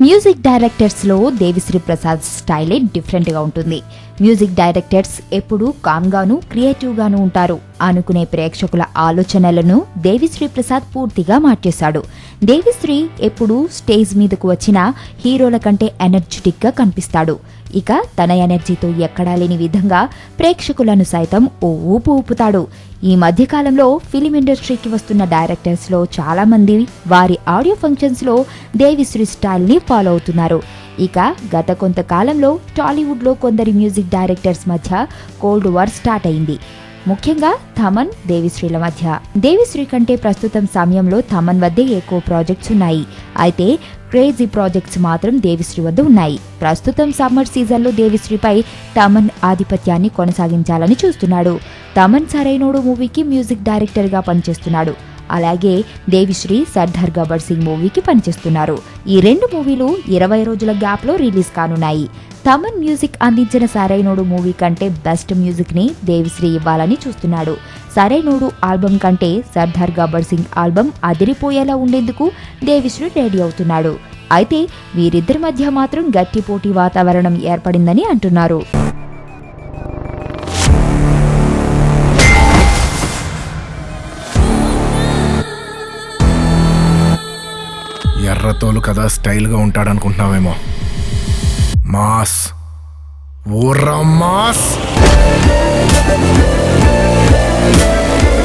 Music directors లో దేవిశ్రీ ప్రసాద్ స్టైలే different గా ఉంటుంది. మ్యూజిక్ డైరెక్టర్స్ ఎప్పుడూ కామ్ గాను క్రియేటివ్ గాను ఉంటారు. అనుకునే ప్రేక్షకుల ఆలోచనలను దేవిశ్రీ ప్రసాద్ పూర్తిగా మార్చేశాడు. దేవిశ్రీ ఎప్పుడూ స్టేజ్ మీదకు వచ్చిన హీరోల కంటే ఎనర్జెటిక్ గా కనిపిస్తాడు. ఇక తన ఎనర్జీతో ఎక్కడా లేని విధంగా ప్రేక్షకులను సైతం ఓ ఊపు ఊపుతాడు. ఈ మధ్యకాలంలో ఫిలిం ఇండస్ట్రీకి వస్తున్న డైరెక్టర్స్ లో చాలా మంది వారి ఆడియో ఫంక్షన్స్ లో దేవిశ్రీ స్టైల్ ని ఫాలో అవుతున్నారు. ఇక గత కొంతకాలంలో టాలీవుడ్ లో కొందరి మ్యూజిక్ డైరెక్టర్స్ మధ్య కోల్డ్ వార్ స్టార్ట్ అయింది. ముఖ్యంగా థమన్, దేవిశ్రీల మధ్య. దేవిశ్రీ కంటే ప్రస్తుతం సమయంలో థమన్ వద్దే ఎక్కువ ప్రాజెక్ట్స్ ఉన్నాయి. అయితే క్రేజీ ప్రాజెక్ట్స్ మాత్రం దేవిశ్రీ వద్ద ఉన్నాయి. ప్రస్తుతం సమ్మర్ సీజన్లో దేవిశ్రీపై థమన్ ఆధిపత్యాన్ని కొనసాగించాలని చూస్తున్నాడు. థమన్ సరైనోడు మూవీకి మ్యూజిక్ డైరెక్టర్ గా పనిచేస్తున్నాడు. అలాగే దేవిశ్రీ సర్దార్ గబ్బర్ సింగ్ మూవీకి పనిచేస్తున్నారు. ఈ రెండు మూవీలు 20 రోజుల గ్యాప్ లో రిలీజ్ కానున్నాయి. థమన్ మ్యూజిక్ అందించిన సరైనోడు మూవీ కంటే బెస్ట్ మ్యూజిక్ ని దేవిశ్రీ ఇవ్వాలని చూస్తున్నాడు. సరైనోడు ఆల్బమ్ కంటే సర్దార్ గబ్బర్ సింగ్ ఆల్బమ్ అదిరిపోయేలా ఉండేందుకు దేవిశ్రీ రెడీ అవుతున్నాడు. అయితే వీరిద్దరి మధ్య మాత్రం గట్టి పోటీ వాతావరణం ఏర్పడిందని అంటున్నారు. ఎర్రతోలు కదా స్టైల్గా ఉంటాడనుకుంటున్నావేమో. మాస్ ఓరా మాస్.